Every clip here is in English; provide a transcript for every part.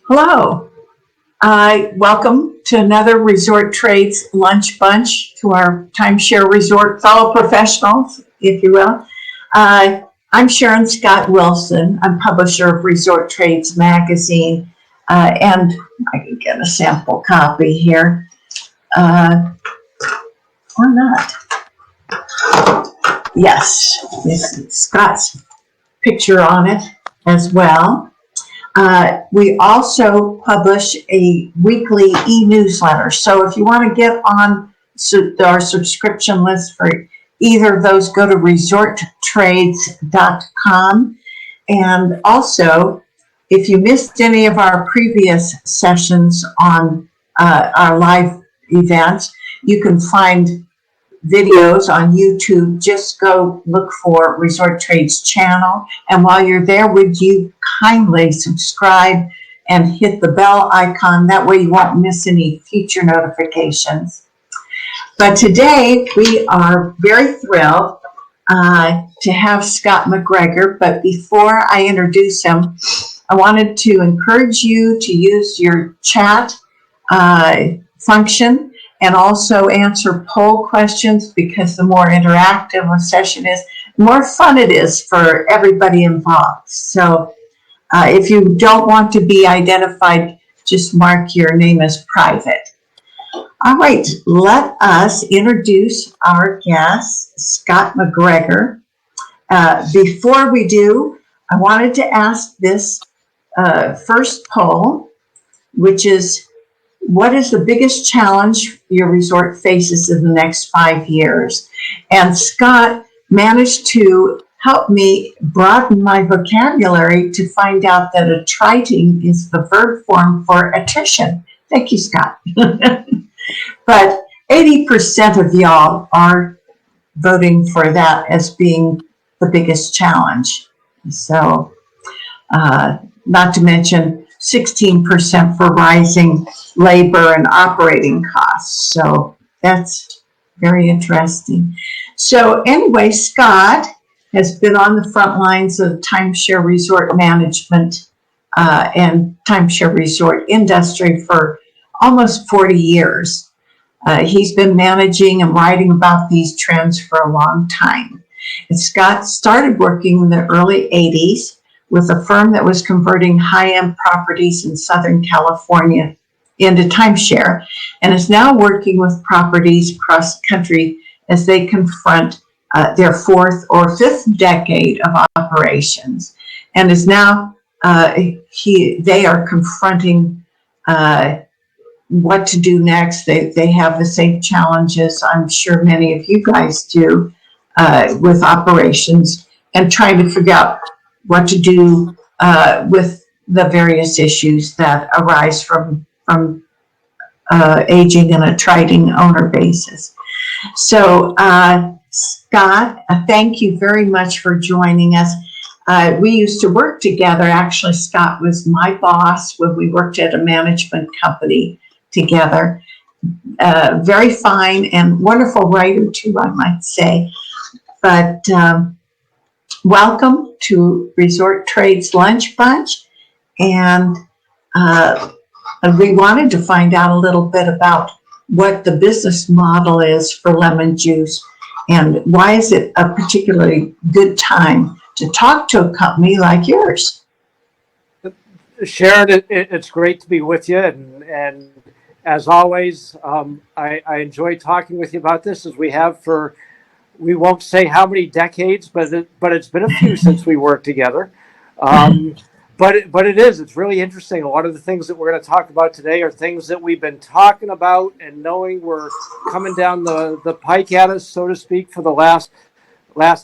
Hello. Welcome to another Resort Trades Lunch Bunch, to our timeshare resort fellow professionals, if you will. I'm Sharon Wilson. I'm publisher of Resort Trades magazine, and I can get a sample copy here, or not. Yes, this is Scott's picture on it as well. We also publish a weekly e-newsletter. So if you want to get on our subscription list for either of those, go to resorttrades.com. And also, if you missed any of our previous sessions on our live events, you can find videos on YouTube. Just go look for Resort Trades channel. And while you're there, would you kindly subscribe and hit the bell icon? That way you won't miss any future notifications. But today we are very thrilled to have Scott MacGregor. But before I introduce him, I wanted to encourage you to use your chat function and also answer poll questions, because the more interactive a session is, the more fun it is for everybody involved. So if you don't want to be identified, just mark your name as private. All right, let us introduce our guest, Scott MacGregor. Before we do, I wanted to ask this first poll, which is, what is the biggest challenge your resort faces in the next 5 years? And Scott managed to help me broaden my vocabulary to find out that attriting is the verb form for attrition. Thank you, Scott. But 80% of y'all are voting for that as being the biggest challenge. So, not to mention 16% for rising labor and operating costs. So that's very interesting. So anyway, Scott has been on the front lines of timeshare resort management and timeshare resort industry for almost 40 years. He's been managing and writing about these trends for a long time. And Scott started working in the early 80s with a firm that was converting high-end properties in Southern California into timeshare, and is now working with properties across the country as they confront their fourth or fifth decade of operations, and is now they are confronting what to do next. They have the same challenges I'm sure many of you guys do with operations, and trying to figure out what to do with the various issues that arise from aging and attriting owner bases. So, Scott, thank you very much for joining us. We used to work together. Actually, Scott was my boss when we worked at a management company together. Very fine and wonderful writer too, I might say. But welcome to Resort Trades Lunch Bunch, and we wanted to find out a little bit about what the business model is for Lemonjuice, and why is it a particularly good time to talk to a company like yours? Sharon, it's great to be with you, and as always, I enjoy talking with you about this, as we have for, we won't say how many decades, but it's been a few since we worked together. But it's really interesting. A lot of the things that we're going to talk about today are things that we've been talking about and knowing were coming down the pike at us, so to speak, for the last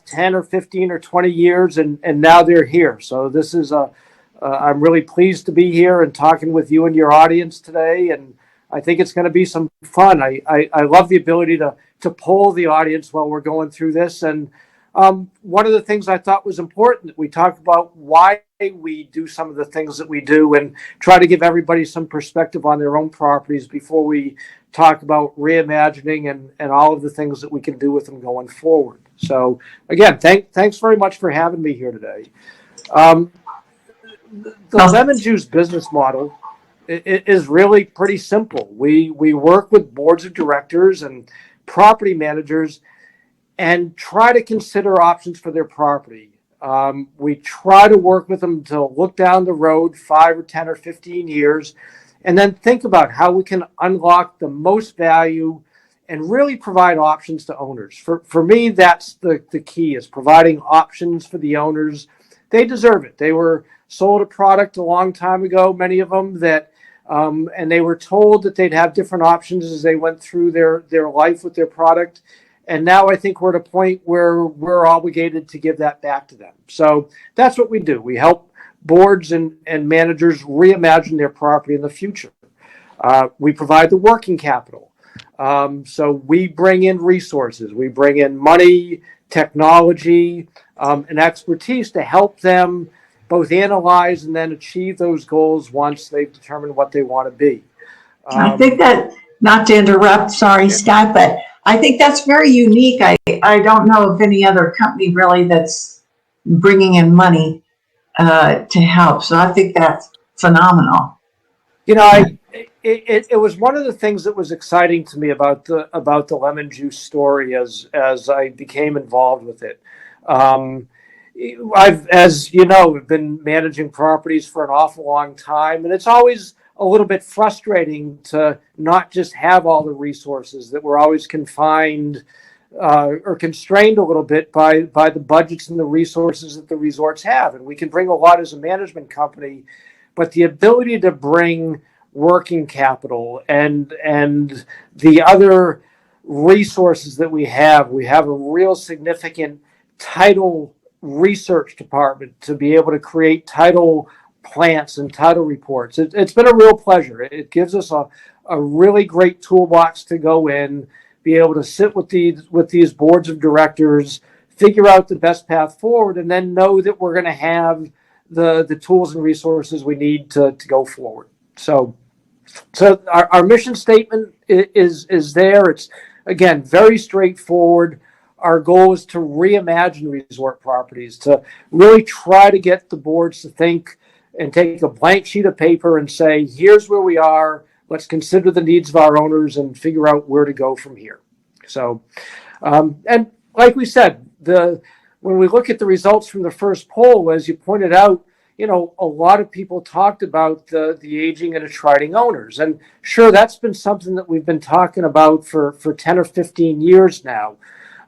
10 or 15 or 20 years, and now they're here. So this is I'm really pleased to be here and talking with you and your audience today, and I think it's going to be some fun. I love the ability to poll the audience while we're going through this. And one of the things I thought was important, we talk about why we do some of the things that we do, and try to give everybody some perspective on their own properties before we talk about reimagining and all of the things that we can do with them going forward. So again, thanks very much for having me here today. The Lemonjuice business model is really pretty simple. We work with boards of directors and property managers and try to consider options for their property. We try to work with them to look down the road 5 or 10 or 15 years and then think about how we can unlock the most value and really provide options to owners. For me, that's the key, is providing options for the owners. They deserve it. They were sold a product a long time ago, many of them, that and they were told that they'd have different options as they went through their life with their product. And now I think we're at a point where we're obligated to give that back to them. So that's what we do. We help boards and managers reimagine their property in the future. We provide the working capital. So we bring in resources. We bring in money, technology, and expertise to help them both analyze and then achieve those goals once they've determined what they want to be. I think that, not to interrupt, sorry, Scott, but I think that's very unique. I don't know of any other company really that's bringing in money to help. So I think that's phenomenal. You know, it was one of the things that was exciting to me about the Lemonjuice story as I became involved with it. As you know, we've been managing properties for an awful long time, and it's always a little bit frustrating to not just have all the resources, that we're always confined or constrained a little bit by the budgets and the resources that the resorts have. And we can bring a lot as a management company, but the ability to bring working capital and the other resources that we have a real significant title research department to be able to create title plants and title reports. It's been a real pleasure. It gives us a really great toolbox to go in, be able to sit with these boards of directors, figure out the best path forward, and then know that we're going to have the tools and resources we need to go forward. So our mission statement is there. It's, again, very straightforward. Our goal is to reimagine resort properties, to really try to get the boards to think and take a blank sheet of paper and say, here's where we are. Let's consider the needs of our owners and figure out where to go from here. So, and like we said, when we look at the results from the first poll, as you pointed out, you know, a lot of people talked about the aging and attriting owners. And sure, that's been something that we've been talking about for 10 or 15 years now.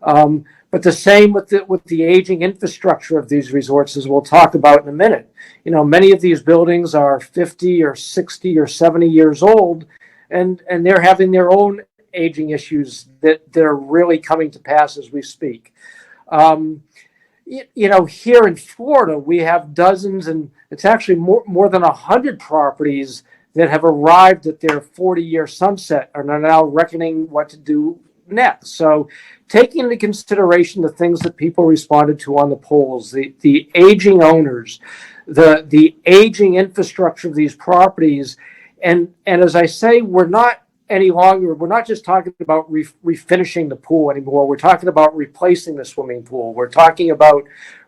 But the same with the aging infrastructure of these resorts, as we'll talk about in a minute. You know, many of these buildings are 50 or 60 or 70 years old, and they're having their own aging issues that they're really coming to pass as we speak. You know, here in Florida, we have dozens, and it's actually more than 100 properties that have arrived at their 40-year sunset and are now reckoning what to do next. So taking into consideration the things that people responded to on the polls, the aging owners, the aging infrastructure of these properties, and as I say, we're not just talking about refinishing the pool anymore. We're talking about replacing the swimming pool. We're talking about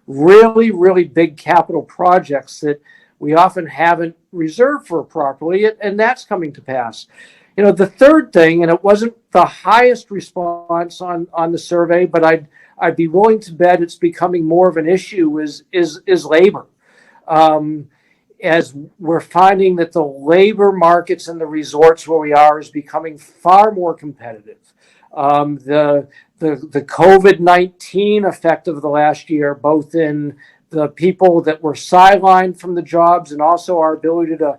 really, really big capital projects that we often haven't reserved for properly, and that's coming to pass. You know, the third thing, and it wasn't the highest response on the survey, but I'd be willing to bet it's becoming more of an issue, is labor. As we're finding that the labor markets in the resorts where we are is becoming far more competitive. The COVID-19 effect of the last year, both in the people that were sidelined from the jobs and also our ability to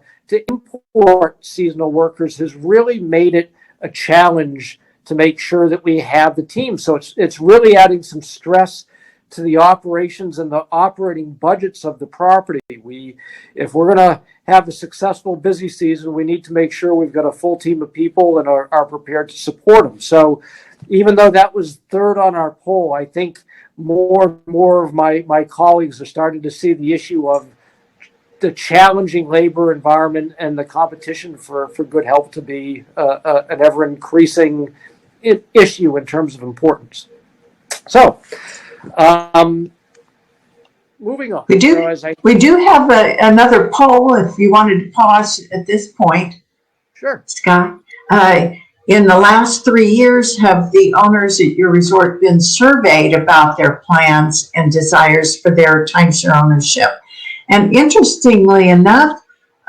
import seasonal workers, has really made it a challenge to make sure that we have the team. So it's really adding some stress to the operations and the operating budgets of the property. If we're going to have a successful busy season, we need to make sure we've got a full team of people and are prepared to support them. So even though that was third on our poll, I think more of my colleagues are starting to see the issue of the challenging labor environment and the competition for good health to be an ever increasing issue in terms of importance. So, moving on. We do, So as I we do have another poll if you wanted to pause at this point, sure. Scott. In the last 3 years, have the owners at your resort been surveyed about their plans and desires for their timeshare ownership? And interestingly enough,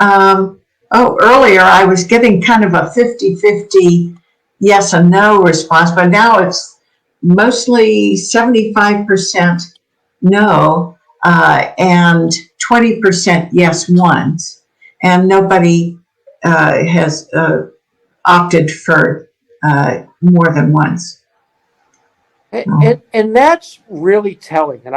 earlier I was getting kind of a 50-50 yes and no response, but now it's mostly 75% no and 20% yes once. And nobody has opted for more than once. And that's really telling. And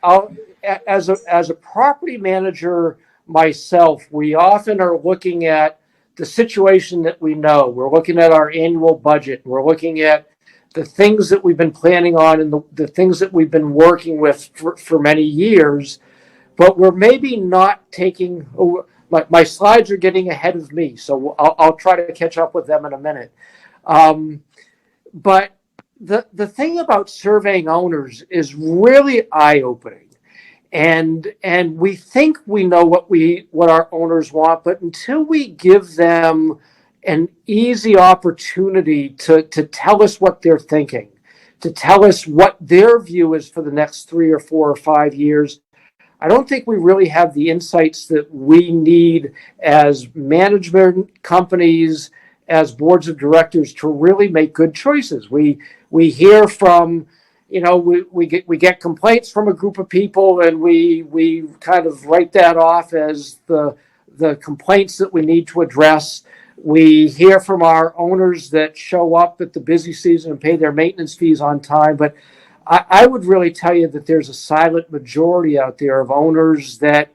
I'll as a property manager myself, we often are looking at the situation that we know. We're looking at our annual budget. We're looking at the things that we've been planning on and the things that we've been working with for many years. But we're maybe not taking. My slides are getting ahead of me, so I'll try to catch up with them in a minute. But the thing about surveying owners is really eye-opening, and we think we know what our owners want, but until we give them an easy opportunity to tell us what they're thinking, to tell us what their view is for the next 3 or 4 or 5 years, I don't think we really have the insights that we need as management companies, as boards of directors to really make good choices. We hear from, we get complaints from a group of people, and we kind of write that off as the complaints that we need to address. We hear from our owners that show up at the busy season and pay their maintenance fees on time, but I would really tell you that there's a silent majority out there of owners that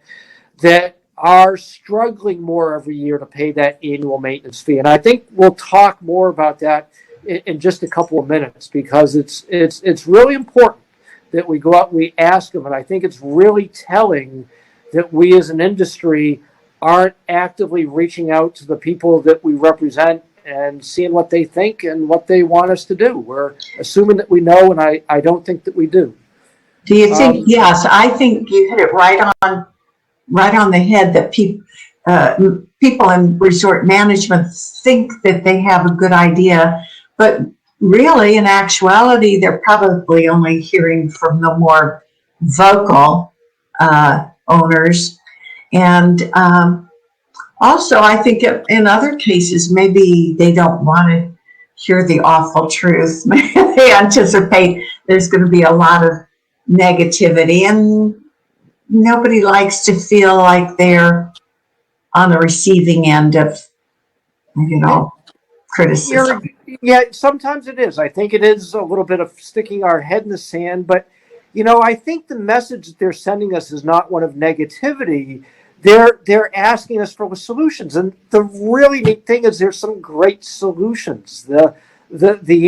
are struggling more every year to pay that annual maintenance fee. And I think we'll talk more about that in just a couple of minutes, because it's really important that we go out and we ask them. And I think it's really telling that we as an industry aren't actively reaching out to the people that we represent and seeing what they think and what they want us to do. We're assuming that we know, and I don't think that we do. Do you think? Yes, I think you hit it right on the head. That people in resort management think that they have a good idea, but really, in actuality, they're probably only hearing from the more vocal owners. And also, I think in other cases, maybe they don't want to hear the awful truth. They anticipate there's going to be a lot of negativity, and nobody likes to feel like they're on the receiving end of, criticism. Yeah, sometimes it is. I think it is a little bit of sticking our head in the sand, but I think the message that they're sending us is not one of negativity. They're asking us for solutions, and the really neat thing is there's some great solutions. The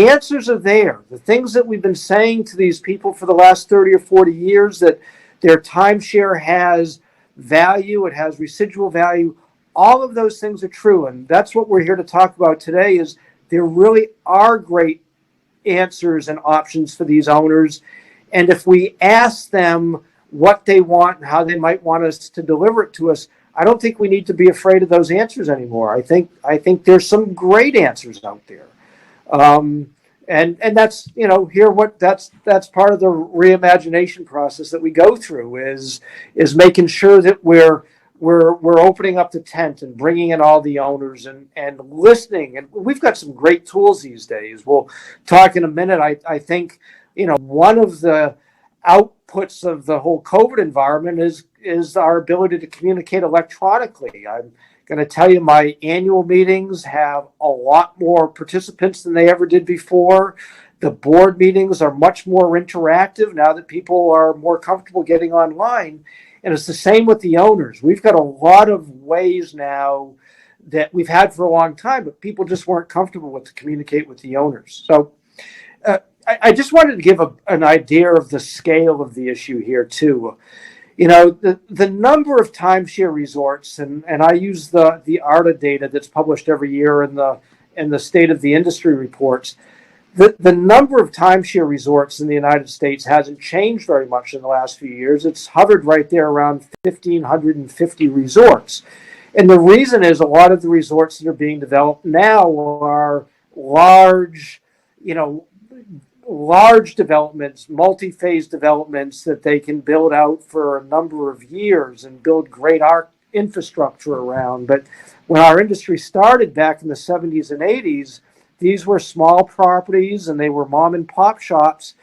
answers are there. The things that we've been saying to these people for the last 30 or 40 years, that their timeshare has value, it has residual value. All of those things are true, and that's what we're here to talk about today. Is there really are great answers and options for these owners, and if we ask them what they want and how they might want us to deliver it to us, I don't think we need to be afraid of those answers anymore. I think there's some great answers out there, and that's that's part of the reimagination process that we go through is making sure that we're opening up the tent and bringing in all the owners and listening. And we've got some great tools these days. We'll talk in a minute. I think one of the outputs of the whole COVID environment is our ability to communicate electronically. I'm going to tell you, my annual meetings have a lot more participants than they ever did before. The board meetings are much more interactive now that people are more comfortable getting online. And it's the same with the owners. We've got a lot of ways now that we've had for a long time, but people just weren't comfortable with to communicate with the owners. So I just wanted to give an idea of the scale of the issue here too. The number of timeshare resorts, and I use the ARDA data that's published every year in the State of the Industry reports. the number of timeshare resorts in the United States hasn't changed very much in the last few years. It's hovered right there around 1,550 resorts. And the reason is a lot of the resorts that are being developed now are large, you know, large developments, multi-phase developments that they can build out for a number of years and build great art infrastructure around. But when our industry started back in the 70s and 80s, these were small properties and they were mom and pop shops.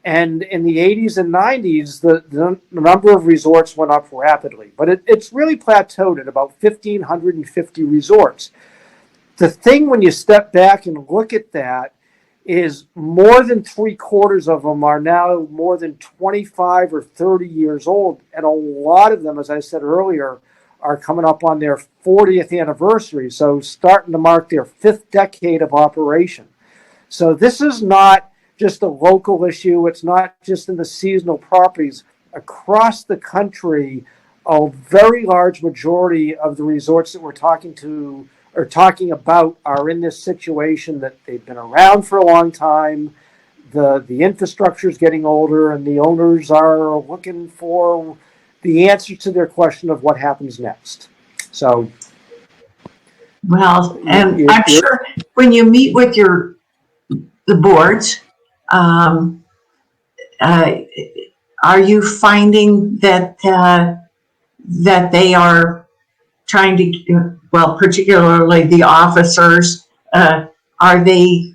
And in the 80s and 90s, the number of resorts went up rapidly. But it's really plateaued at about 1,550 resorts. The thing when you step back and look at that is more than 3/4 of them are now more than 25 or 30 years old. And a lot of them, as I said earlier, are coming up on their 40th anniversary. So starting to mark their 5th decade of operation. So this is not just a local issue. It's not just in the seasonal properties. Across the country, a very large majority of the resorts that we're talking about are in this situation that they've been around for a long time. The infrastructure is getting older and the owners are looking for the answer to their question of what happens next. So, well, and I'm sure when you meet with the boards, are you finding that that they are trying to, well, particularly the officers, are they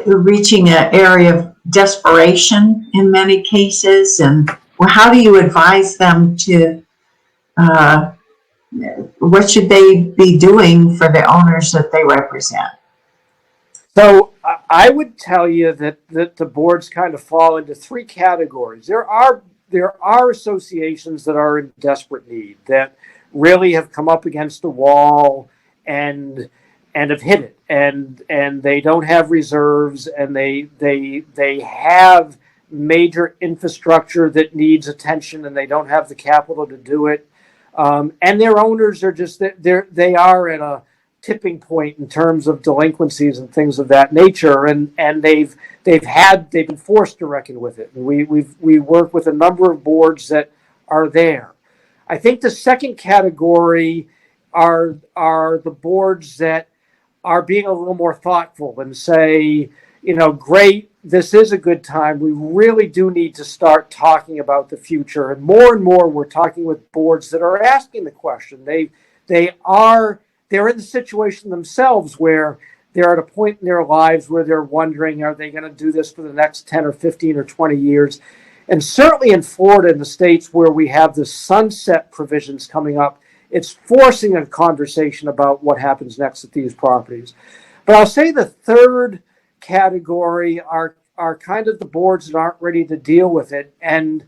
reaching an area of desperation in many cases? And how do you advise them to, what should they be doing for the owners that they represent? So I would tell you that the boards kind of fall into 3 categories. There are associations that are in desperate need, that really have come up against the wall and have hit it, and they don't have reserves, and they have major infrastructure that needs attention, and they don't have the capital to do it, and their owners are just they are at a tipping point in terms of delinquencies and things of that nature, and they've been forced to reckon with it. And we work with a number of boards that are there. I think the second category are the boards that are being a little more thoughtful and say, great, this is a good time. We really do need to start talking about the future. And more we're talking with boards that are asking the question. They're in the situation themselves where they're at a point in their lives where they're wondering, are they going to do this for the next 10 or 15 or 20 years? And certainly in Florida and the states where we have the sunset provisions coming up, it's forcing a conversation about what happens next at these properties. But I'll say the third category are kind of the boards that aren't ready to deal with it. And,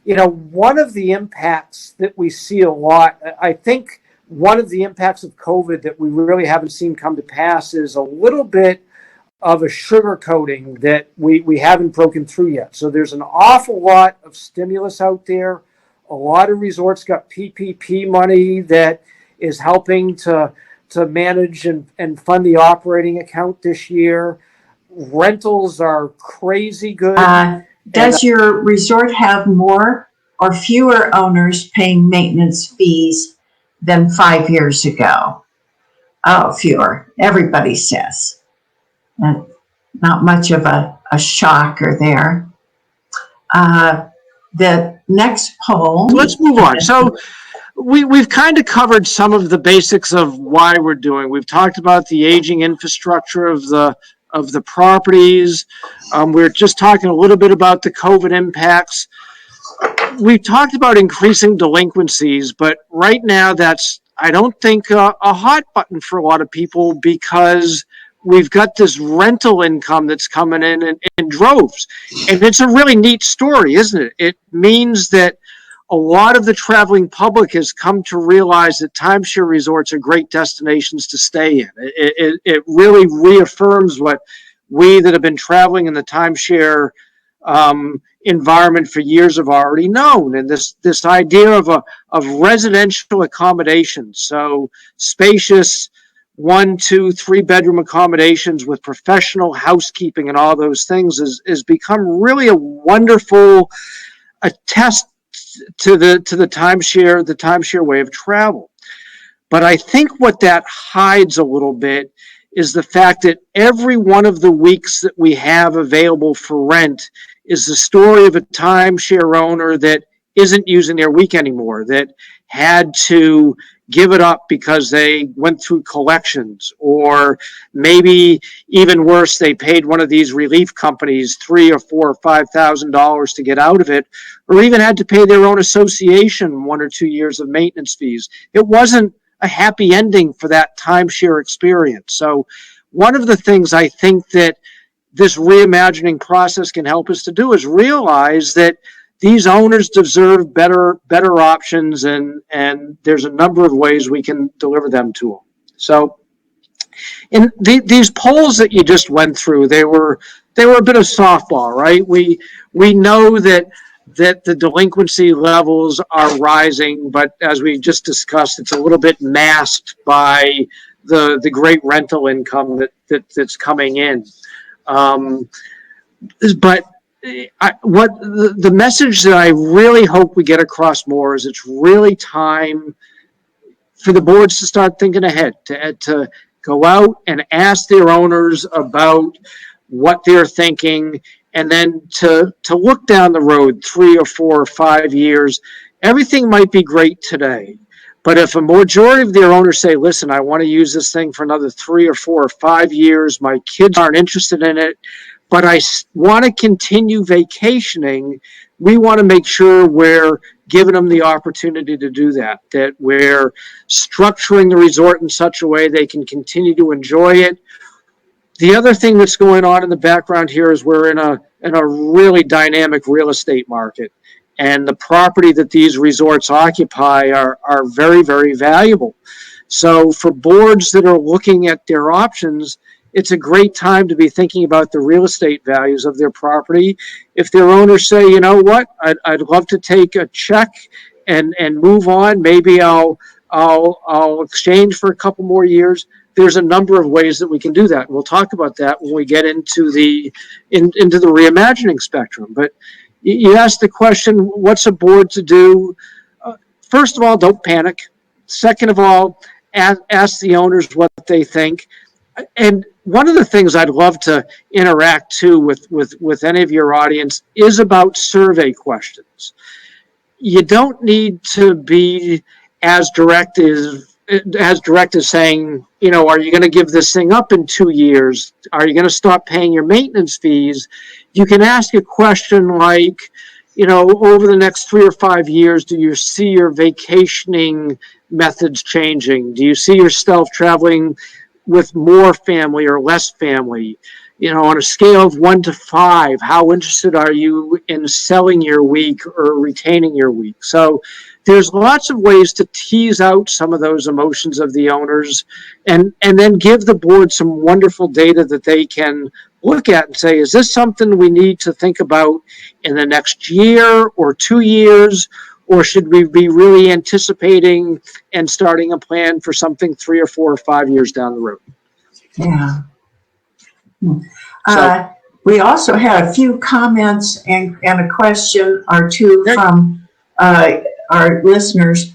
one of the impacts that we see a lot, I think one of the impacts of COVID that we really haven't seen come to pass is a little bit of a sugarcoating that we haven't broken through yet. So there's an awful lot of stimulus out there. A lot of resorts got PPP money that is helping to manage and fund the operating account this year. Rentals are crazy good. Does your resort have more or fewer owners paying maintenance fees than 5 years ago? Oh, fewer. Everybody says. And not much of a shocker there. The next poll. Let's move on. So we've kind of covered some of the basics of why we're doing. We've talked about the aging infrastructure of the properties. We're just talking a little bit about the COVID impacts. We've talked about increasing delinquencies, but right now that's, I don't think, a hot button for a lot of people because we've got this rental income that's coming in droves. And it's a really neat story, isn't it? It means that a lot of the traveling public has come to realize that timeshare resorts are great destinations to stay in. It really reaffirms what we that have been traveling in the timeshare environment for years have already known, and this idea of residential accommodation, so spacious, 1, 2, 3 bedroom accommodations with professional housekeeping and all those things is become really a wonderful attest to the timeshare way of travel. But I think what that hides a little bit is the fact that every one of the weeks that we have available for rent is the story of a timeshare owner that isn't using their week anymore, that had to give it up because they went through collections, or maybe even worse, they paid one of these relief companies $3,000 or $4,000 or $5,000 to get out of it, or even had to pay their own association 1 or 2 years of maintenance fees. It wasn't a happy ending for that timeshare experience. So one of the things I think that this reimagining process can help us to do is realize that these owners deserve better options, and there's a number of ways we can deliver them to them. So in these polls that you just went through, they were a bit of softball, right? We know that the delinquency levels are rising, but as we just discussed, it's a little bit masked by the great rental income that's coming in. But what the message that I really hope we get across more is it's really time for the boards to start thinking ahead, to go out and ask their owners about what they're thinking, and then to look down the road 3 or 4 or 5 years. Everything might be great today, but if a majority of their owners say, listen, I want to use this thing for another 3 or 4 or 5 years, my kids aren't interested in it, but I want to continue vacationing, we want to make sure we're giving them the opportunity to do that, that we're structuring the resort in such a way they can continue to enjoy it. The other thing that's going on in the background here is we're in a really dynamic real estate market, and the property that these resorts occupy are very, very valuable. So for boards that are looking at their options, it's a great time to be thinking about the real estate values of their property. If their owners say, you know what, I'd love to take a check and move on, maybe I'll exchange for a couple more years. There's a number of ways that we can do that. We'll talk about that when we get into the reimagining spectrum. But you asked the question, what's a board to do? First of all, don't panic. Second of all, ask the owners what they think. And one of the things I'd love to interact too with any of your audience is about survey questions. You don't need to be as direct as saying, you know, are you going to give this thing up in 2 years? Are you going to stop paying your maintenance fees? You can ask a question like, you know, over the next 3 or 5 years, do you see your vacationing methods changing? Do you see yourself traveling with more family or less family? You know, on a scale of 1 to 5, how interested are you in selling your week or retaining your week? So there's lots of ways to tease out some of those emotions of the owners, and then give the board some wonderful data that they can look at and say, is this something we need to think about in the next year or 2 years? Or should we be really anticipating and starting a plan for something 3 or 4 or 5 years down the road? Yeah. We also had a few comments and a question or two from our listeners.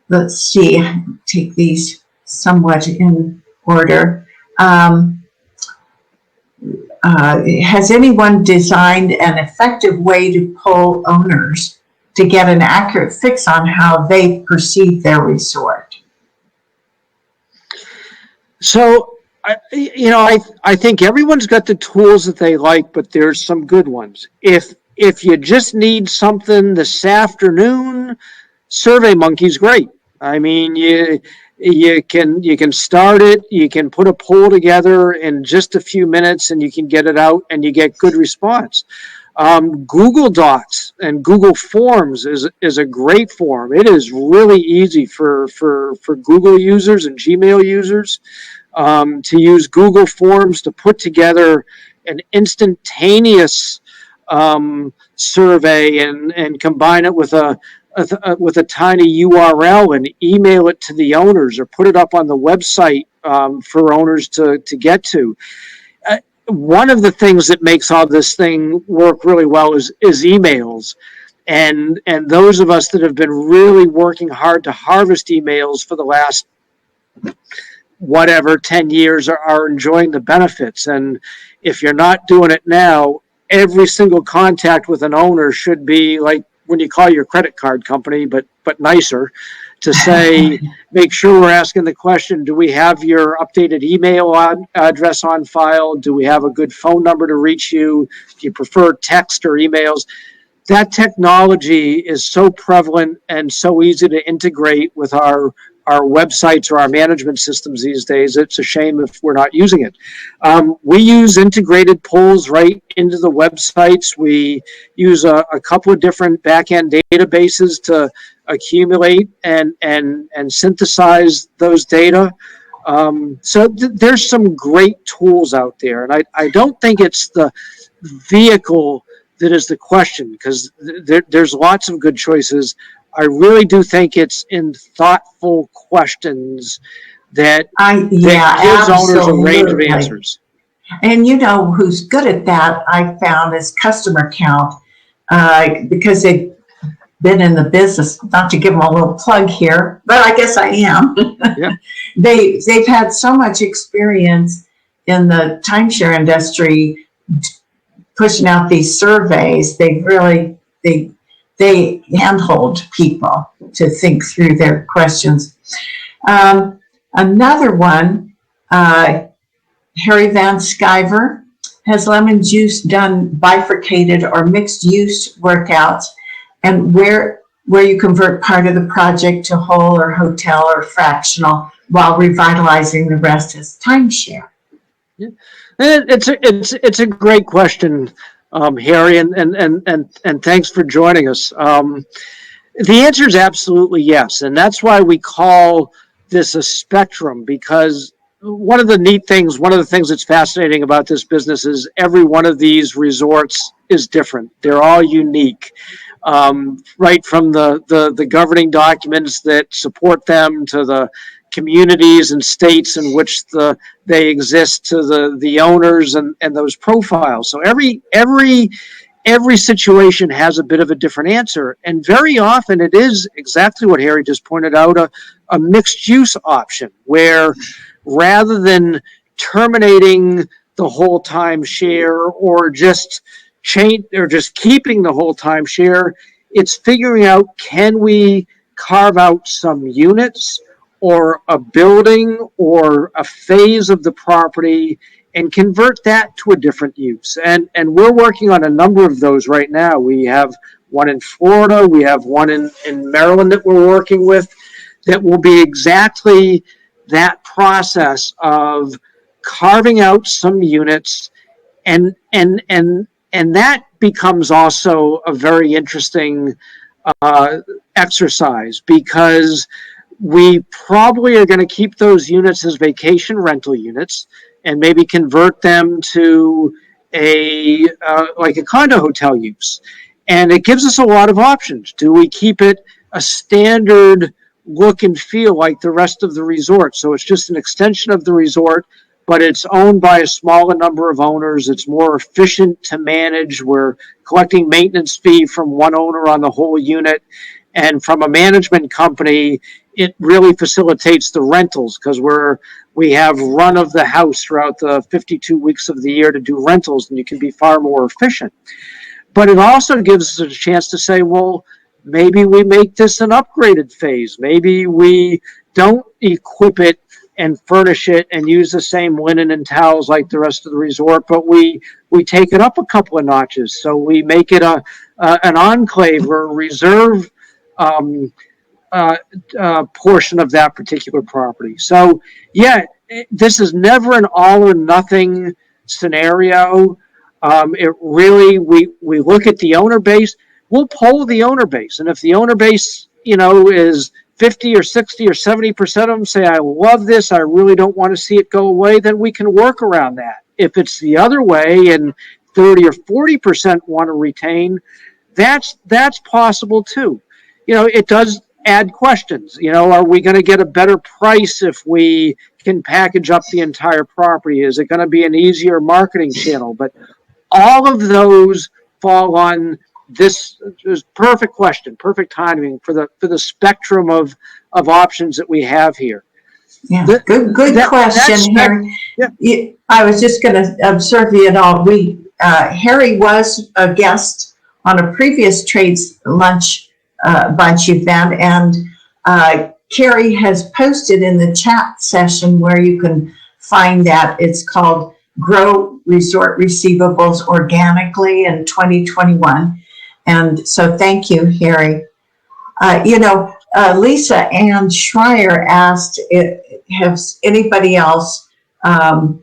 Let's see, take these somewhat in order. Has anyone designed an effective way to poll owners to get an accurate fix on how they perceive their resort? So, I think everyone's got the tools that they like, but there's some good ones. If you just need something this afternoon, SurveyMonkey's great. I mean, you can start it, you can put a poll together in just a few minutes, and you can get it out, and you get good response. Google Docs and Google Forms is a great form. It is really easy for Google users and Gmail users to use Google Forms to put together an instantaneous survey and combine it with a with a tiny URL and email it to the owners or put it up on the website for owners to get to. One of the things that makes all this thing work really well is emails. And those of us that have been really working hard to harvest emails for the last 10 years are enjoying the benefits. And if you're not doing it now, every single contact with an owner should be like when you call your credit card company, but nicer, to say, make sure we're asking the question, do we have your updated email address on file? Do we have a good phone number to reach you? Do you prefer text or emails? That technology is so prevalent and so easy to integrate with our websites or our management systems these days. It's a shame if we're not using it. We use integrated pulls right into the websites. We use a couple of different back-end databases to accumulate and synthesize those data. So there's some great tools out there. And I don't think it's the vehicle that is the question, because there's lots of good choices. I really do think it's in thoughtful questions that gives owners a range of answers. And you know who's good at that, I found, is customer count, because they've been in the business, not to give them a little plug here, but I guess I am. Yeah. They've had so much experience in the timeshare industry pushing out these surveys. They handhold people to think through their questions. Another one, Harry Van Sciver, has Lemonjuice done bifurcated or mixed use workouts, and where you convert part of the project to whole or hotel or fractional while revitalizing the rest as timeshare? Yeah. It's a great question, Harry, and thanks for joining us. The answer is absolutely yes, and that's why we call this a spectrum, because one of the things that's fascinating about this business is every one of these resorts is different. They're all unique, right from the governing documents that support them to the communities and states in which they exist, to the owners and those profiles. So every situation has a bit of a different answer, and very often it is exactly what Harry just pointed out, a mixed use option, where rather than terminating the whole timeshare or just keeping the whole timeshare, it's figuring out, can we carve out some units or a building or a phase of the property and convert that to a different use. And we're working on a number of those right now. We have one in Florida, we have one in Maryland that we're working with, that will be exactly that process of carving out some units, and that becomes also a very interesting exercise, because we probably are going to keep those units as vacation rental units and maybe convert them to like a condo hotel use. And it gives us a lot of options. Do we keep it a standard look and feel like the rest of the resort? So it's just an extension of the resort, but it's owned by a smaller number of owners. It's more efficient to manage. We're collecting maintenance fee from one owner on the whole unit. And from a management company, it really facilitates the rentals, because we have run of the house throughout the 52 weeks of the year to do rentals, and you can be far more efficient. But it also gives us a chance to say, well, maybe we make this an upgraded phase. Maybe we don't equip it and furnish it and use the same linen and towels like the rest of the resort, but we take it up a couple of notches. So we make it an enclave or a reserve portion of that particular property. So yeah, this is never an all or nothing scenario. It really, we look at the owner base. We'll poll the owner base, and if the owner base, is 50 or 60 or 70% of them say, I love this, I really don't want to see it go away, then we can work around that. If it's the other way and 30 or 40% want to retain, that's possible too. it does add questions. Are we going to get a better price if we can package up the entire property? Is it going to be an easier marketing channel? But all of those fall on this perfect question, perfect timing for the spectrum of options that we have here. Yeah, good question, Harry. Yeah. I was just going to observe you at all. Harry was a guest on a previous trades lunch bunch event, and Carrie has posted in the chat session where you can find that. It's called Grow Resort Receivables Organically in 2021. And so thank you, Harry. Lisa Ann Schreier asked, has anybody else or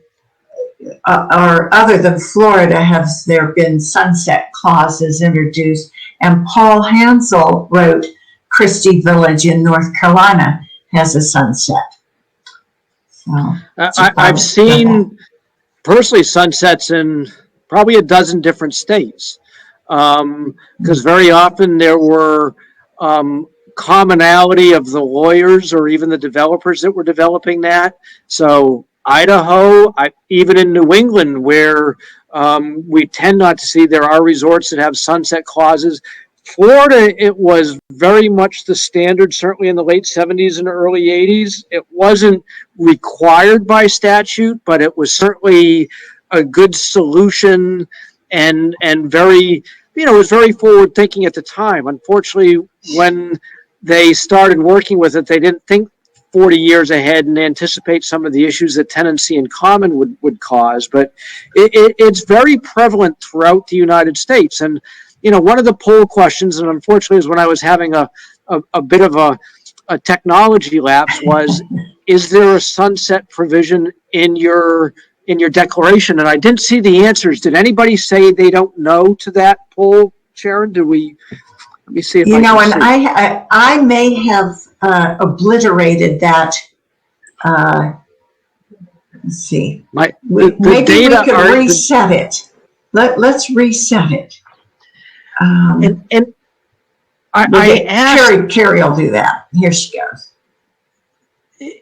other than Florida, have there been sunset clauses introduced? And Paul Hansel wrote, Christie Village in North Carolina has a sunset. So I've seen personally sunsets in probably a dozen different states, because very often there were commonality of the lawyers or even the developers that were developing that. So Idaho, even in New England, where we tend not to see, there are resorts that have sunset clauses. Florida, it was very much the standard, certainly in the late 70s and early 80s. It wasn't required by statute, but it was certainly a good solution and very, it was very forward thinking at the time. Unfortunately, when they started working with it, they didn't think 40 years ahead and anticipate some of the issues that tenancy in common would cause. But it's very prevalent throughout the United States. And, one of the poll questions, and unfortunately is when I was having a bit of a technology lapse, was, is there a sunset provision in your declaration? And I didn't see the answers. Did anybody say they don't know to that poll, Sharon? Let me see if I may have obliterated that. Let's see. Maybe we could reset it. Let's reset it. I asked, Carrie will do that. Here she goes.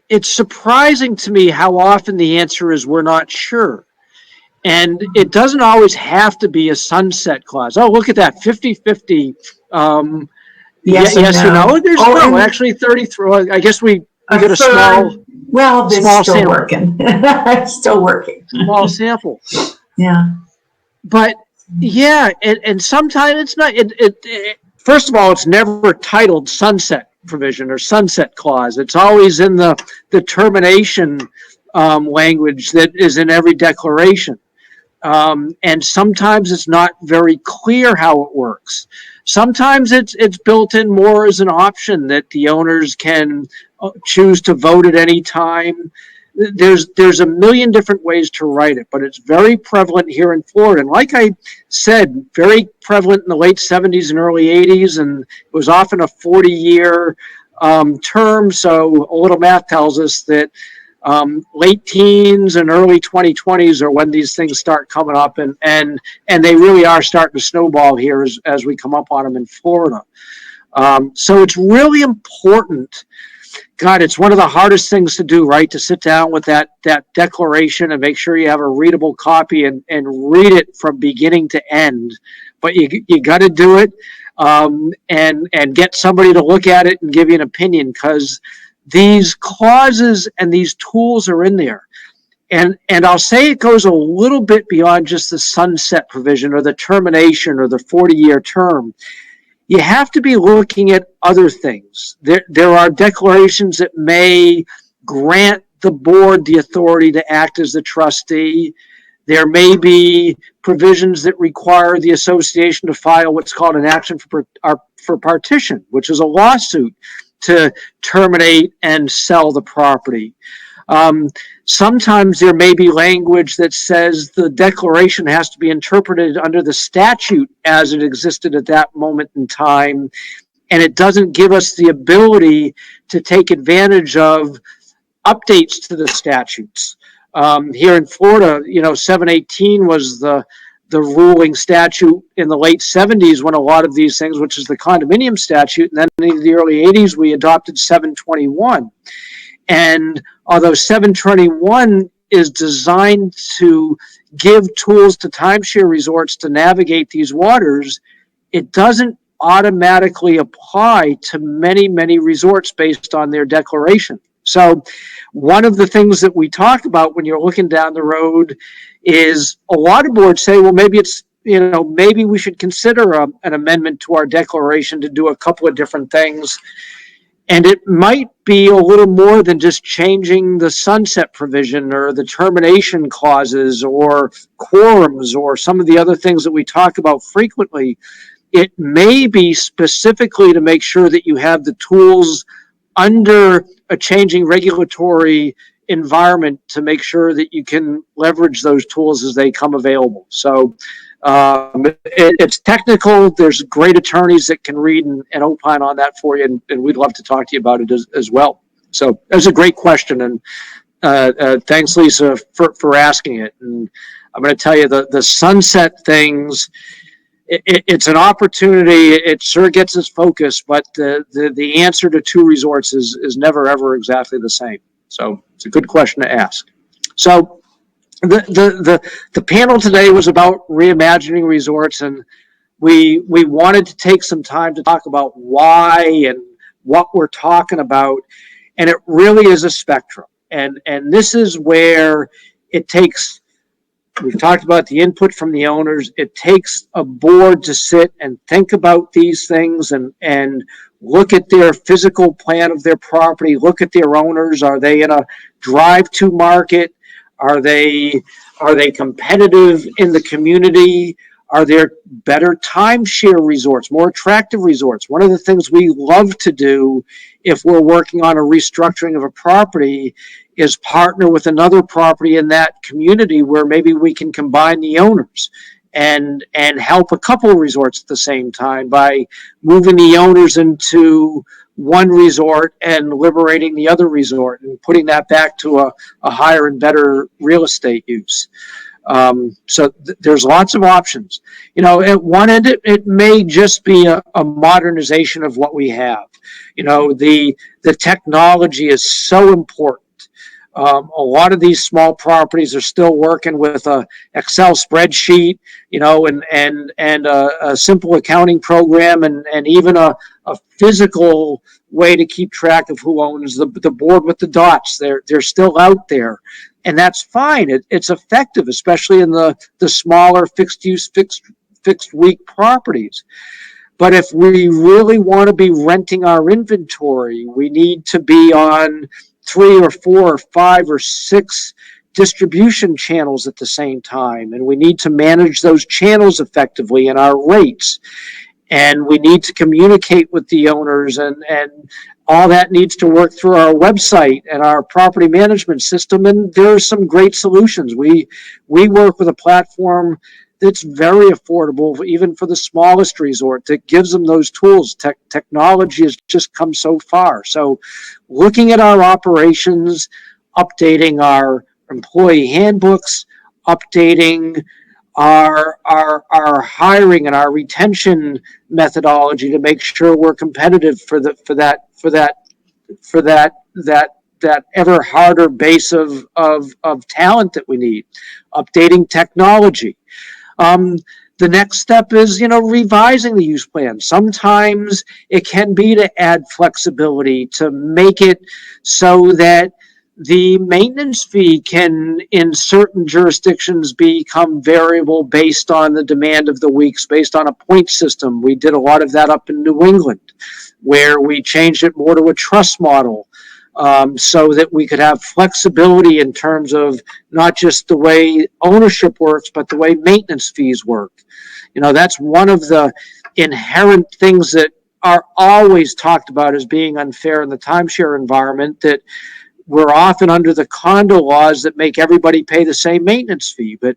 It's surprising to me how often the answer is we're not sure. And it doesn't always have to be a sunset clause. Oh, look at that, 50-50. Yes or no. There's actually 33. I guess we get a small. Well, this is still working. Still working. Small sample. Yeah. But yeah, and sometimes it's not. First of all, it's never titled sunset provision or sunset clause. It's always in the termination language that is in every declaration. And sometimes it's not very clear how it works. Sometimes it's built in more as an option that the owners can choose to vote at any time. There's a million different ways to write it, but it's very prevalent here in Florida. And like I said, very prevalent in the late 70s and early 80s, and it was often a 40-year term. So a little math tells us that late teens and early 2020s are when these things start coming up, and they really are starting to snowball here as we come up on them in Florida. So it's really important. God, it's one of the hardest things to do, right? To sit down with that declaration and make sure you have a readable copy and read it from beginning to end. But you got to do it and get somebody to look at it and give you an opinion, because these clauses and these tools are in there. And I'll say it goes a little bit beyond just the sunset provision or the termination or the 40-year term. You have to be looking at other things. There are declarations that may grant the board the authority to act as the trustee. There may be provisions that require the association to file what's called an action for partition, which is a lawsuit to terminate and sell the property. Sometimes there may be language that says the declaration has to be interpreted under the statute as it existed at that moment in time, and it doesn't give us the ability to take advantage of updates to the statutes. Here in Florida, 718 was the ruling statute in the late 70s when a lot of these things, which is the condominium statute, and then in the early 80s we adopted 721. And although 721 is designed to give tools to timeshare resorts to navigate these waters, it doesn't automatically apply to many, many resorts based on their declaration. So one of the things that we talk about when you're looking down the road is a lot of boards say, well, maybe it's, maybe we should consider an amendment to our declaration to do a couple of different things. And it might be a little more than just changing the sunset provision or the termination clauses or quorums or some of the other things that we talk about frequently. It may be specifically to make sure that you have the tools under a changing regulatory environment to make sure that you can leverage those tools as they come available. So it's technical. There's great attorneys that can read and opine on that for you, and we'd love to talk to you about it as well. So that's a great question, and thanks, Lisa, for asking it. And I'm going to tell you the sunset things. It's an opportunity. It sure gets its focus, but the answer to two resorts is never ever exactly the same. So it's a good question to ask. So the panel today was about reimagining resorts, and we wanted to take some time to talk about why and what we're talking about, and it really is a spectrum. And this is where it takes. We've talked about the input from the owners. It takes a board to sit and think about these things and look at their physical plan of their property, look at their owners. Are they in a drive-to market? Are they competitive in the community? Are there better timeshare resorts, more attractive resorts? One of the things we love to do if we're working on a restructuring of a property is partner with another property in that community where maybe we can combine the owners and help a couple of resorts at the same time by moving the owners into one resort and liberating the other resort and putting that back to a higher and better real estate use. So there's lots of options. At one end, it may just be a modernization of what we have. The technology is so important. A lot of these small properties are still working with a Excel spreadsheet, and a simple accounting program, and even a physical way to keep track of who owns the board with the dots. They're still out there, and that's fine. It's effective, especially in the smaller fixed week properties. But if we really want to be renting our inventory, we need to be on 3 or 4 or 5 or 6 distribution channels at the same time. And we need to manage those channels effectively in our rates. And we need to communicate with the owners, and all that needs to work through our website and our property management system. And there are some great solutions. We work with a platform that's very affordable, even for the smallest resort, that gives them those tools. Technology has just come so far. So looking at our operations, updating our employee handbooks, updating our hiring and our retention methodology to make sure we're competitive for that ever harder base of talent that we need. Updating technology. The next step is, revising the use plan. Sometimes it can be to add flexibility, to make it so that the maintenance fee can, in certain jurisdictions, become variable based on the demand of the weeks, based on a point system. We did a lot of that up in New England, where we changed it more to a trust model, so that we could have flexibility in terms of not just the way ownership works, but the way maintenance fees work. That's one of the inherent things that are always talked about as being unfair in the timeshare environment, that we're often under the condo laws that make everybody pay the same maintenance fee. But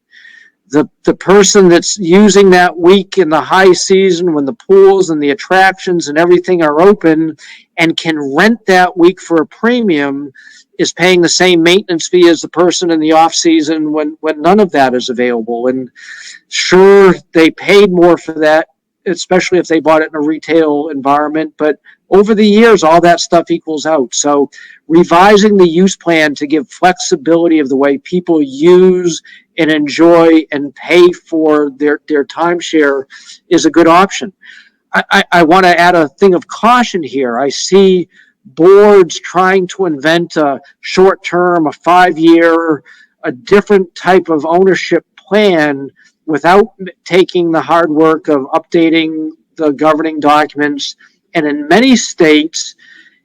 the person that's using that week in the high season when the pools and the attractions and everything are open and can rent that week for a premium is paying the same maintenance fee as the person in the off season when none of that is available. And Sure, they paid more for that, especially if they bought it in a retail environment, but over the years, all that stuff equals out. So revising the use plan to give flexibility of the way people use and enjoy and pay for their timeshare is a good option. I want to add a thing of caution here. I see boards trying to invent a short term, a 5 year, a different type of ownership plan without taking the hard work of updating the governing documents. And in many states,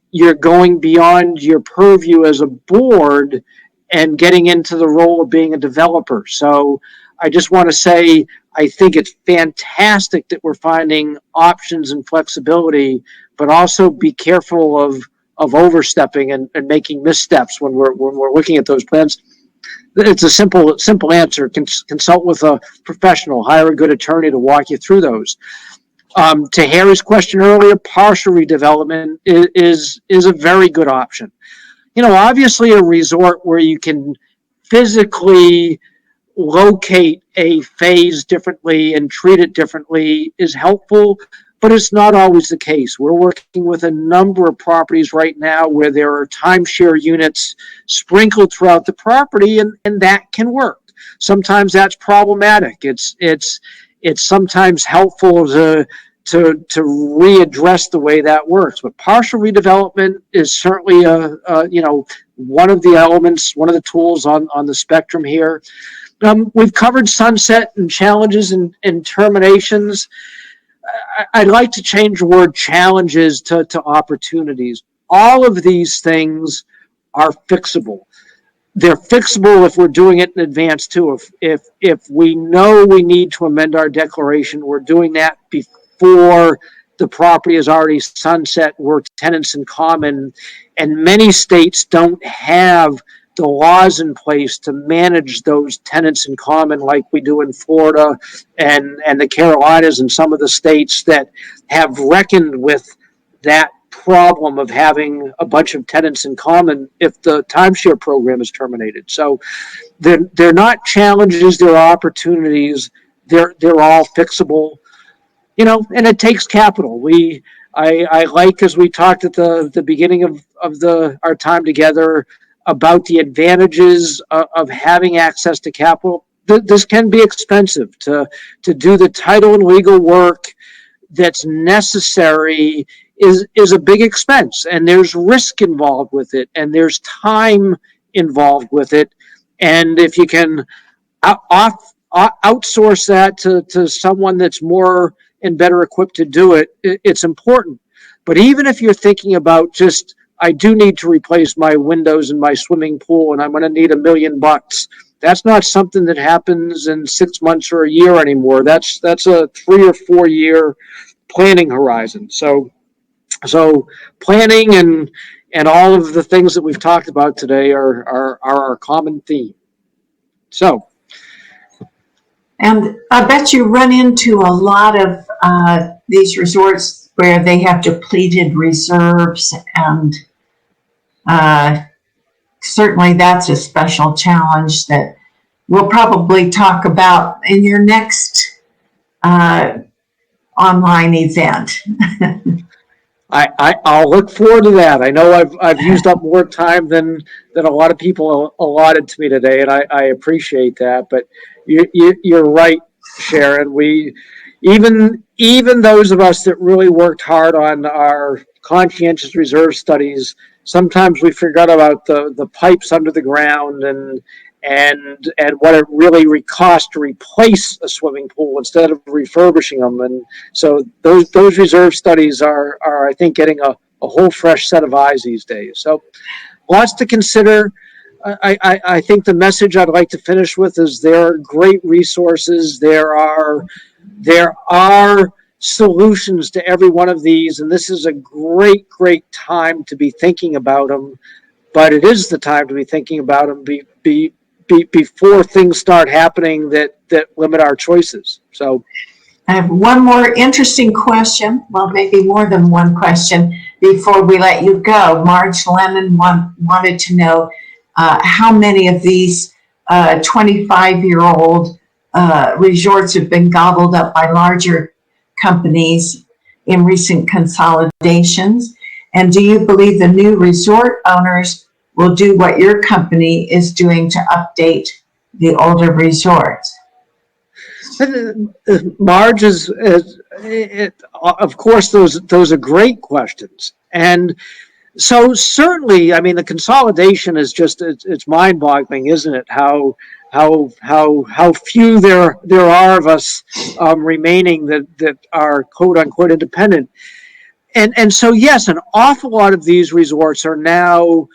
you're going beyond your purview as a board and getting into the role of being a developer. So I just want to say, I think it's fantastic that we're finding options and flexibility, but also be careful of overstepping and making missteps when we're looking at those plans. It's a simple answer. Consult with a professional, hire a good attorney to walk you through those. To Harry's question earlier, partial redevelopment is a very good option. Obviously a resort where you can physically locate a phase differently and treat it differently is helpful, but it's not always the case. We're working with a number of properties right now where there are timeshare units sprinkled throughout the property, and that can work. Sometimes that's problematic. It's sometimes helpful to readdress the way that works. But partial redevelopment is certainly one of the elements, one of the tools on the spectrum here. We've covered sunset and challenges and terminations. I'd like to change the word challenges to opportunities. All of these things are fixable. They're fixable if we're doing it in advance too. If we know we need to amend our declaration, we're doing that before the property is already sunset, we're tenants in common, and many states don't have the laws in place to manage those tenants in common like we do in Florida and the Carolinas and some of the states that have reckoned with that problem of having a bunch of tenants in common if the timeshare program is terminated. So they're not challenges, they're opportunities. They're all fixable, and it takes capital. I like, as we talked at the beginning of our time together, about the advantages of having access to capital. This can be expensive to do the title and legal work that's necessary is a big expense, and there's risk involved with it, and there's time involved with it. And if you can outsource that to someone that's more and better equipped to do it, it's important. But even if you're thinking about just, I do need to replace my windows in my swimming pool and I'm going to need $1 million. That's not something that happens in 6 months or a year anymore. That's a 3 or 4 year planning horizon. So planning and all of the things that we've talked about today are our common theme. So. And I bet you run into a lot of these resorts where they have depleted reserves, and certainly that's a special challenge that we'll probably talk about in your next online event. I'll look forward to that. I know I've used up more time than a lot of people allotted to me today, and I appreciate that. But you're right, Sharon. We even those of us that really worked hard on our conscientious reserve studies, sometimes we forgot about the pipes under the ground and what it really costs to replace a swimming pool instead of refurbishing them. And so those reserve studies are I think getting a whole fresh set of eyes these days. So lots to consider. I think the message I'd like to finish with is there are great resources. There are solutions to every one of these, and this is a great time to be thinking about them. But it is the time to be thinking about them before things start happening that limit our choices. So I have one more interesting question. Well, maybe more than one question before we let you go. Marge Lemon wanted to know how many of these 25-year-old resorts have been gobbled up by larger companies in recent consolidations? And do you believe the new resort owners will do what your company is doing to update the older resorts? Marge, of course, those are great questions. And so certainly, I mean, the consolidation is just, it's mind-boggling, isn't it? How few there are of us remaining that are quote unquote independent. And so, yes, an awful lot of these resorts are now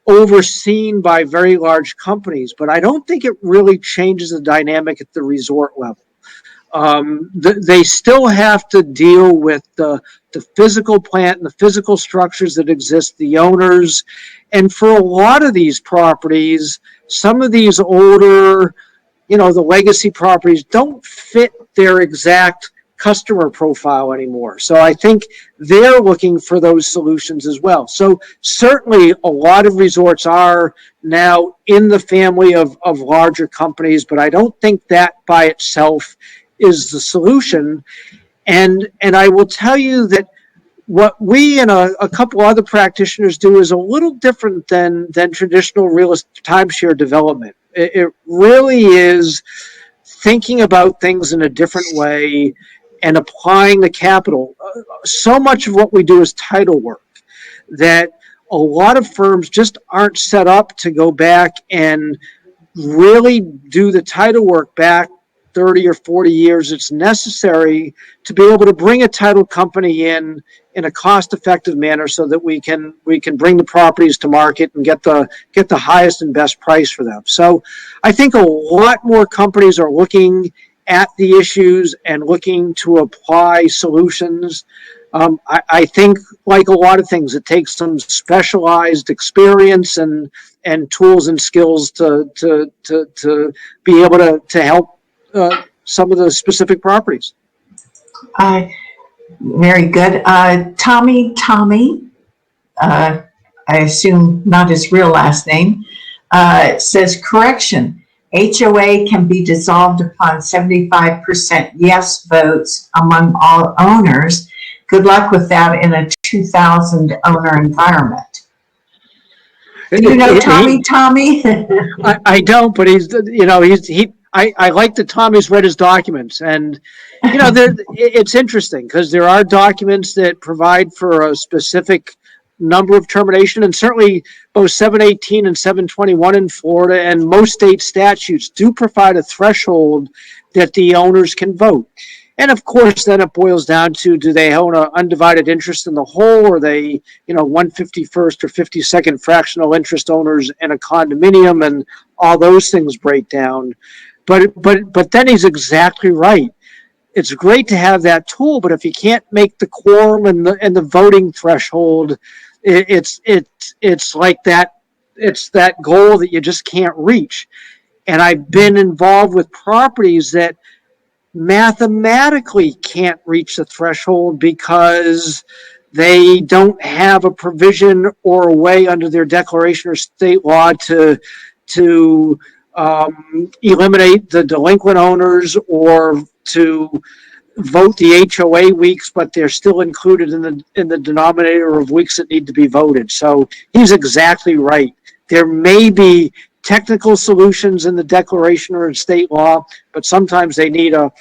overseen by very large companies, but I don't think it really changes the dynamic at the resort level. They still have to deal with the physical plant and the physical structures that exist, the owners. And for a lot of these properties, some of these older, the legacy properties don't fit their exact customer profile anymore. So I think they're looking for those solutions as well. So certainly a lot of resorts are now in the family of larger companies, but I don't think that by itself is the solution. And I will tell you that what we and a couple other practitioners do is a little different than traditional real estate timeshare development. It really is thinking about things in a different way and applying the capital. So much of what we do is title work that a lot of firms just aren't set up to go back and really do the title work back 30 or 40 years. It's necessary to be able to bring a title company in a cost-effective manner so that we can bring the properties to market and get the highest and best price for them. So I think a lot more companies are looking at the issues and looking to apply solutions. I think, like a lot of things, it takes some specialized experience and tools and skills to be able to help some of the specific properties. Very good. Tommy, I assume not his real last name, says, correction, HOA can be dissolved upon 75% yes votes among all owners. Good luck with that in a 2,000 owner environment. Do you know Tommy? I don't, but I like that Tommy's read his documents, and it's interesting because there are documents that provide for a specific number of termination, and certainly both 718 and 721 in Florida and most state statutes do provide a threshold that the owners can vote. And of course, then it boils down to, do they own an undivided interest in the whole, or are they, 151st or 52nd fractional interest owners in a condominium, and all those things break down. But then he's exactly right. It's great to have that tool, but if you can't make the quorum and the voting threshold, it's like that. It's that goal that you just can't reach. And I've been involved with properties that mathematically can't reach the threshold because they don't have a provision or a way under their declaration or state law to eliminate the delinquent owners or to vote the HOA weeks, but they're still included in the denominator of weeks that need to be voted. So he's exactly right. There may be technical solutions in the declaration or in state law, but sometimes they need a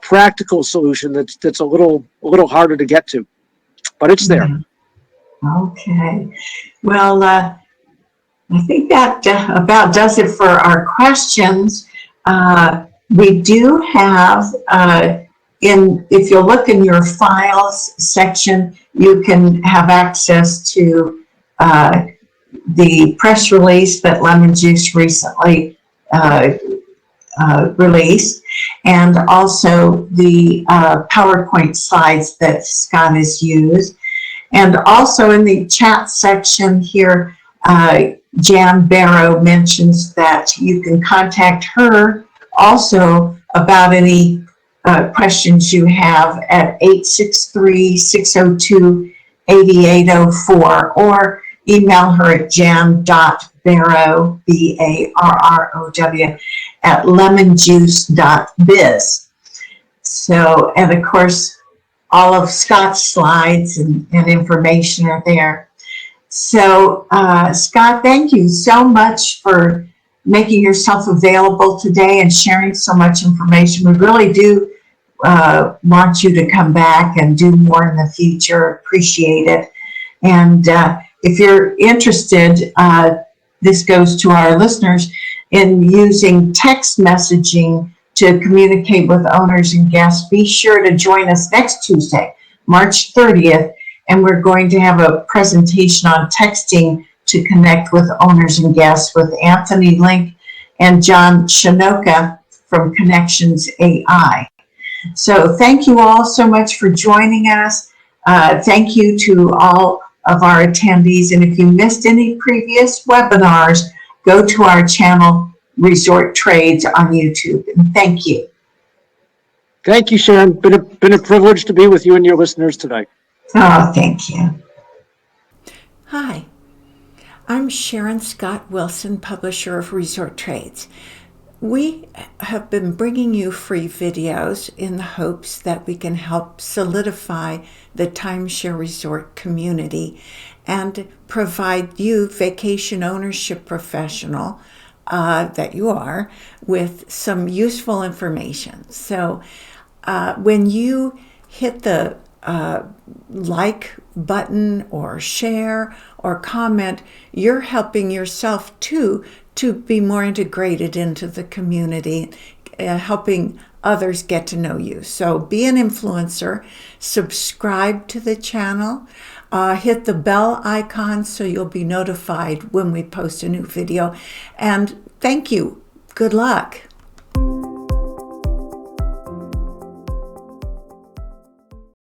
practical solution that's a little harder to get to, but it's there. Okay. Well, I think that about does it for our questions. We do have, if you look in your files section, you can have access to the press release that Lemonjuice recently released, and also the PowerPoint slides that Scott has used. And also in the chat section here, Jan Barrow mentions that you can contact her also about any questions you have at 863-602-8804, or email her at jan.barrow Barrow, BARROW, at lemonjuice.biz. So, and of course, all of Scott's slides and information are there. So, Scott, thank you so much for making yourself available today and sharing so much information. We really do want you to come back and do more in the future. Appreciate it. And if you're interested, this goes to our listeners, in using text messaging to communicate with owners and guests, be sure to join us next Tuesday, March 30th, and we're going to have a presentation on texting to connect with owners and guests with Anthony Link and John Shinoka from Connections AI. So thank you all so much for joining us. Thank you to all of our attendees. And if you missed any previous webinars, go to our channel, Resort Trades on YouTube. And thank you. Thank you, Sharon. Been a privilege to be with you and your listeners today. Oh, thank you. Hi, I'm Sharon Scott Wilson, publisher of Resort Trades. We have been bringing you free videos in the hopes that we can help solidify the timeshare resort community and provide you, vacation ownership professional that you are, with some useful information. So when you hit the like button or share or comment, you're helping yourself too to be more integrated into the community, helping others get to know you. So be an influencer, subscribe to the channel, hit the bell icon so you'll be notified when we post a new video. And thank you. Good luck.